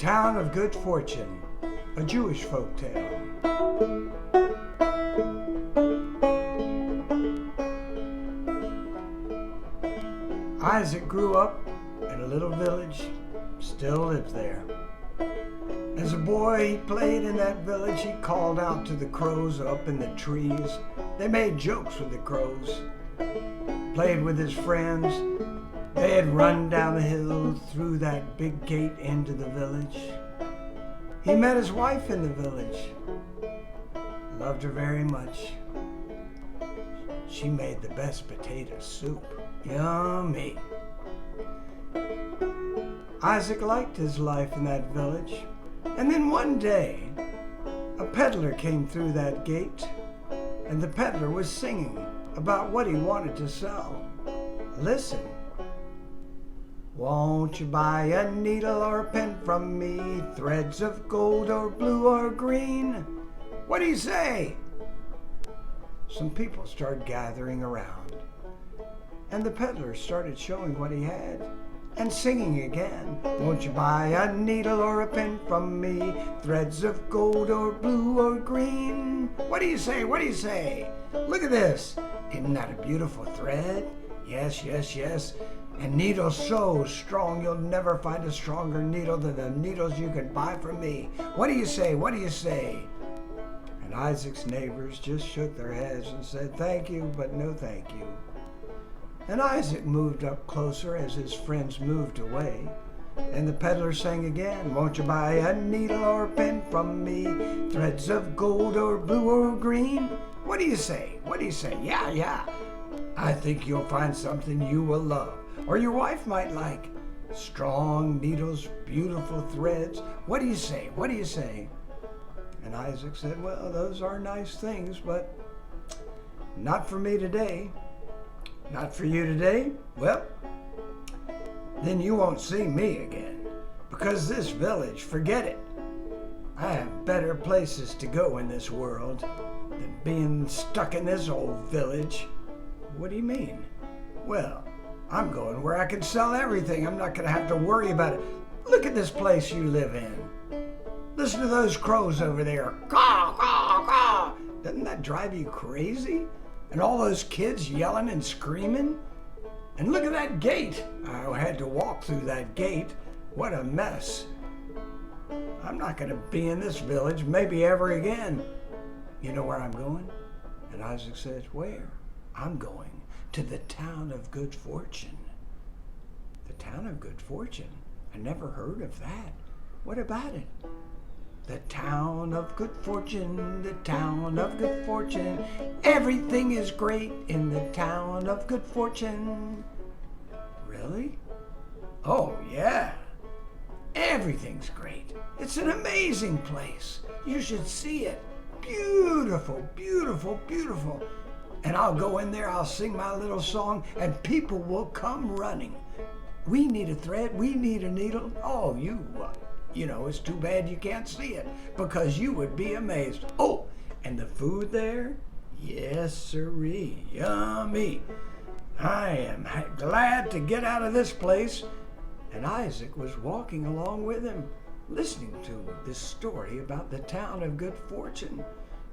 Town of Good Fortune, a Jewish folktale. Isaac grew up in a little village, still lives there. As a boy, he played in that village. He called out to the crows up in the trees. They made jokes with the crows. Played with his friends. They had run down the hill through that big gate into the village. He met his wife in the village. Loved her very much. She made the best potato soup. Yummy. Isaac liked his life in that village. And then one day, a peddler came through that gate, and the peddler was singing about what he wanted to sell. Listen. Won't you buy a needle or a pen from me, threads of gold or blue or green? What do you say? Some people started gathering around, and the peddler started showing what he had and singing again. Won't you buy a needle or a pen from me, threads of gold or blue or green? What do you say? What do you say? Look at this. Isn't that a beautiful thread? Yes, yes, yes. And needles so strong, you'll never find a stronger needle than the needles you can buy from me. What do you say? What do you say? And Isaac's neighbors just shook their heads and said, thank you, but no thank you. And Isaac moved up closer as his friends moved away. And the peddler sang again, won't you buy a needle or a pen from me, threads of gold or blue or green? What do you say? What do you say? Yeah, yeah. I think you'll find something you will love, or your wife might like. Strong needles, beautiful threads. What do you say? What do you say? And Isaac said, well, those are nice things, but not for me today. Not for you today? Well, then you won't see me again, because this village, forget it. I have better places to go in this world than being stuck in this old village. What do you mean? Well, I'm going where I can sell everything. I'm not going to have to worry about it. Look at this place you live in. Listen to those crows over there. Caw, caw, caw. Doesn't that drive you crazy? And all those kids yelling and screaming. And look at that gate. I had to walk through that gate. What a mess. I'm not going to be in this village maybe ever again. You know where I'm going? And Isaac says, where? I'm going to the town of Good Fortune. The town of Good Fortune? I never heard of that. What about it? The town of good fortune, the town of good fortune. Everything is great in the town of good fortune. Really? Oh, yeah. Everything's great. It's an amazing place. You should see it. Beautiful, beautiful, beautiful. And I'll go in there, I'll sing my little song, and people will come running. We need a thread, we need a needle. Oh, you know, it's too bad you can't see it, because you would be amazed. Oh, and the food there? Yes, sirree, yummy. I am glad to get out of this place. And Isaac was walking along with him, listening to this story about the town of Good Fortune.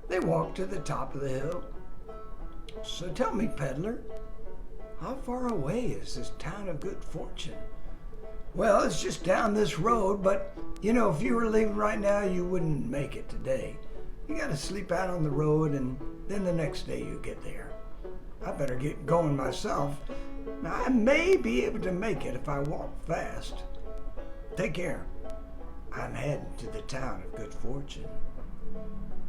They walked to the top of the hill. So tell me, peddler, how far away is this town of Good Fortune? Well, it's just down this road, but, you know, if you were leaving right now, you wouldn't make it today. You got to sleep out on the road, and then the next day you get there. I better get going myself. Now, I may be able to make it if I walk fast. Take care. I'm heading to the town of Good Fortune.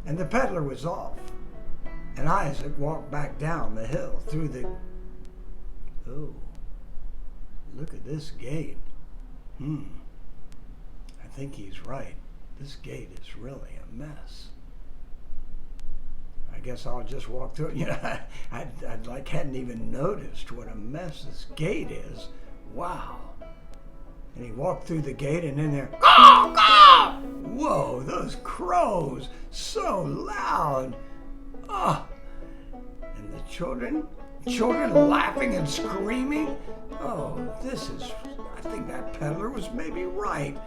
And the peddler was off, and Isaac walked back down the hill through the... Oh, look at this gate. I think he's right. This gate is really a mess. I guess I'll just walk through it. You know, I hadn't even noticed what a mess this gate is. Wow. And he walked through the gate, and in there, caw, caw! Whoa, those crows, so loud. Oh, and the children, children laughing and screaming. Oh, I think that peddler was maybe right.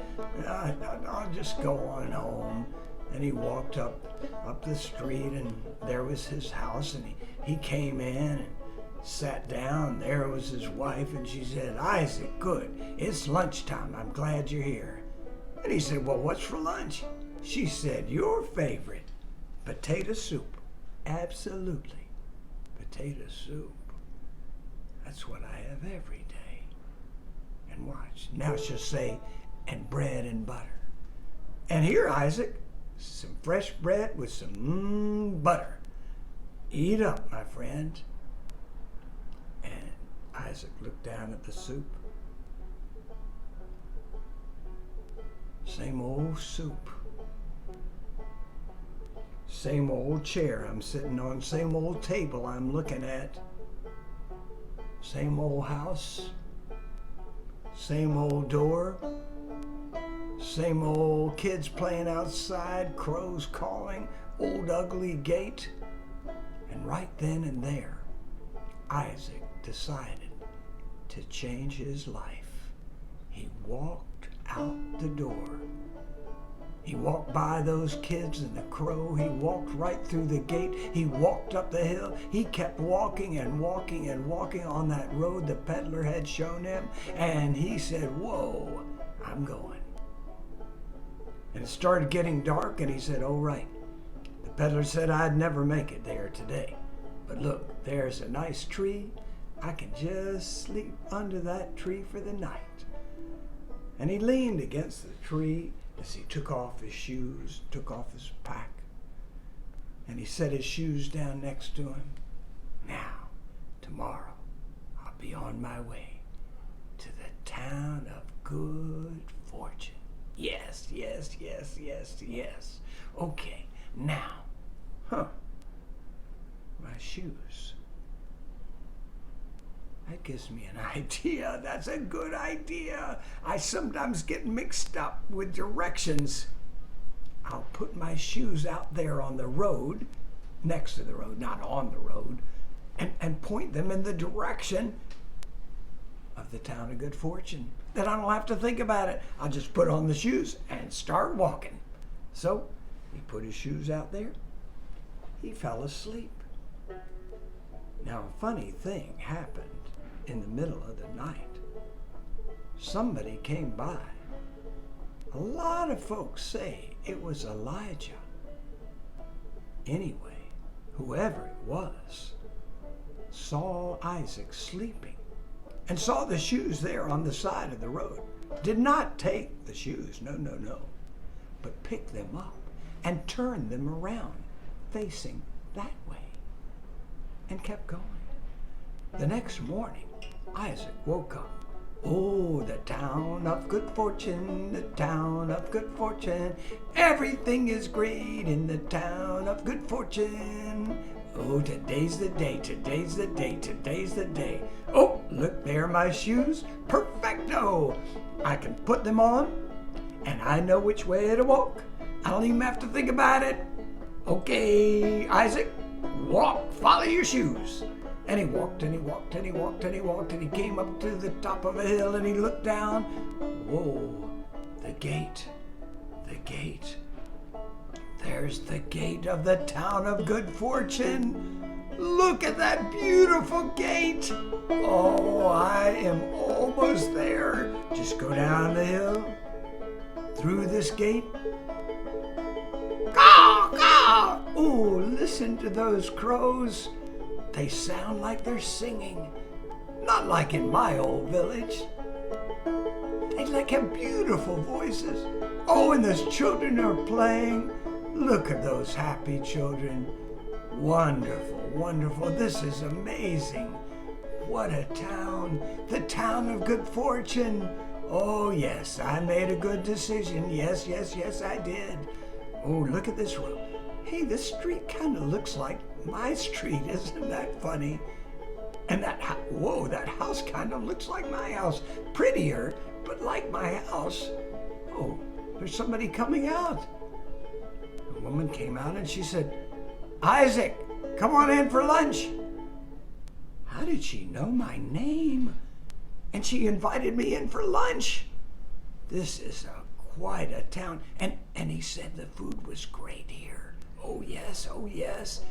I'll just go on home. And he walked up the street, and there was his house, and he came in and sat down. There was his wife, and she said, "Isaac, good. It's lunchtime. I'm glad you're here." And he said, "Well, what's for lunch?" She said, "Your favorite, potato soup." "Absolutely. Potato soup. That's what I have every day." And watch. Now she'll say, "And bread and butter." And here, Isaac, some fresh bread with some butter. Eat up, my friend. And Isaac looked down at the soup. Same old soup. Same old chair I'm sitting on. Same old table I'm looking at. Same old house. Same old door. Same old kids playing outside, crows calling, old ugly gate. And right then and there, Isaac decided to change his life. He walked out the door. He walked by those kids and the crow. He walked right through the gate. He walked up the hill. He kept walking and walking and walking on that road the peddler had shown him. And he said, "Whoa, I'm going." And it started getting dark, and he said, "Oh, right. The peddler said I'd never make it there today. But look, there's a nice tree. I can just sleep under that tree for the night." And he leaned against the tree as he took off his shoes, took off his pack, and he set his shoes down next to him. Now, tomorrow, I'll be on my way to the town of good fortune. Yes, yes, yes, yes, yes. Okay, now, my shoes. That gives me an idea. That's a good idea. I sometimes get mixed up with directions. I'll put my shoes out there on the road, next to the road, not on the road, and point them in the direction of the town of good fortune. Then I don't have to think about it. I'll just put on the shoes and start walking. So he put his shoes out there. He fell asleep. Now a funny thing happened in the middle of the night. Somebody came by. A lot of folks say it was Elijah. Anyway, whoever it was saw Isaac sleeping and saw the shoes there on the side of the road. Did not take the shoes, no, but picked them up and turned them around, facing that way, and kept going. The next morning, Isaac woke up. Oh, the town of good fortune, the town of good fortune. Everything is great in the town of good fortune. Oh, today's the day, today's the day, today's the day. Oh, look, there are my shoes. Perfecto! I can put them on, and I know which way to walk. I don't even have to think about it. Okay, Isaac, walk, follow your shoes. And he walked and he walked and he walked and he walked and he came up to the top of a hill and he looked down. Whoa, the gate, the gate. There's the gate of the town of good fortune. Look at that beautiful gate. Oh, I am almost there. Just go down the hill, through this gate. Caw, caw. Oh, listen to those crows. They sound like they're singing, not like in my old village. They like have beautiful voices. Oh, and those children are playing. Look at those happy children. Wonderful, wonderful. This is amazing. What a town. The town of good fortune. Oh, yes, I made a good decision. Yes, yes, yes, I did. Oh, look at this road. Hey, this street kind of looks like my street. Isn't that funny? And that house kind of looks like my house. Prettier, but like my house. Oh, there's somebody coming out. A woman came out and she said, Isaac, come on in for lunch. did she know my name? And she invited me in for lunch. This is quite a town. And he said the food was great here. Oh yes, oh yes.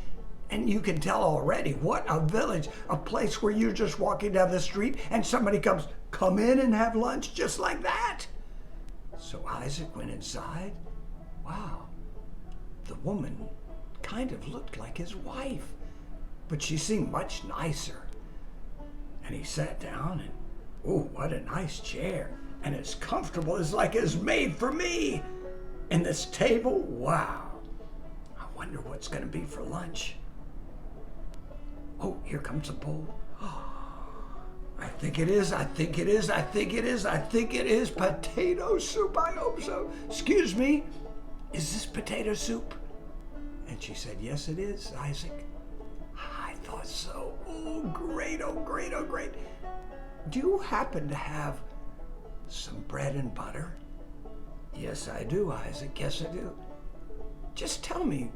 And you can tell already, what a village, a place where you're just walking down the street and somebody comes, come in and have lunch just like that. So Isaac went inside. Wow, the woman kind of looked like his wife, but she seemed much nicer. And he sat down and, oh, what a nice chair. And as comfortable as like it's made for me. And this table, wow. I wonder what's going to be for lunch. Oh, here comes a bowl. Oh, I think it is potato soup. I hope so. Excuse me, is this potato soup? And she said, yes, it is, Isaac. I thought so. Oh, great, oh, great, oh, great. Do you happen to have some bread and butter? Yes, I do, Isaac. Yes, I do. Just tell me,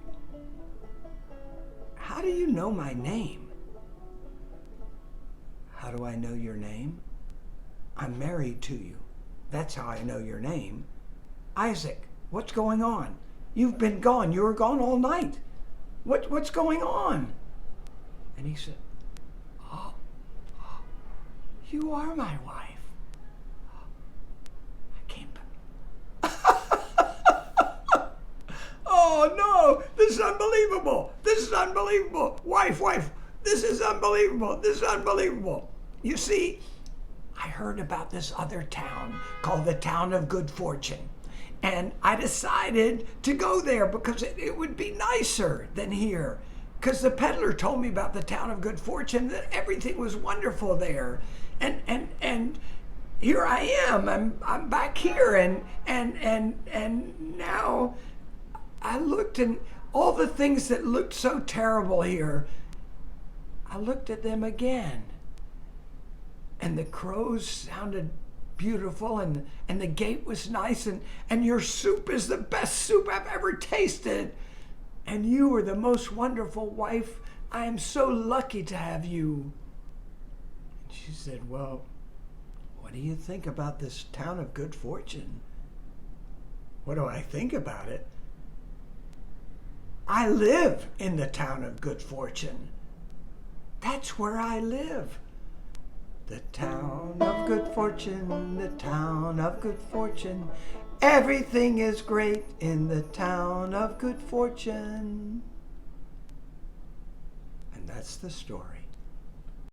how do you know my name? How do I know your name? I'm married to you. That's how I know your name. Isaac, what's going on? You've been gone. You were gone all night. What's going on? And he said, oh, you are my wife. I came back. Oh no, this is unbelievable. This is unbelievable. Wife, this is unbelievable. This is unbelievable. You see, I heard about this other town called the Town of Good Fortune. And I decided to go there because it would be nicer than here. Because the peddler told me about the Town of Good Fortune, that everything was wonderful there. And here I am. I'm back here, and now I looked, and all the things that looked so terrible here, I looked at them again. And the crows sounded beautiful, and the gate was nice, and your soup is the best soup I've ever tasted. And you are the most wonderful wife. I am so lucky to have you. And she said, well, what do you think about this Town of Good Fortune? What do I think about it? I live in the Town of Good Fortune. That's where I live. The Town of Good Fortune, the Town of Good Fortune. Everything is great in the Town of Good Fortune. And that's the story.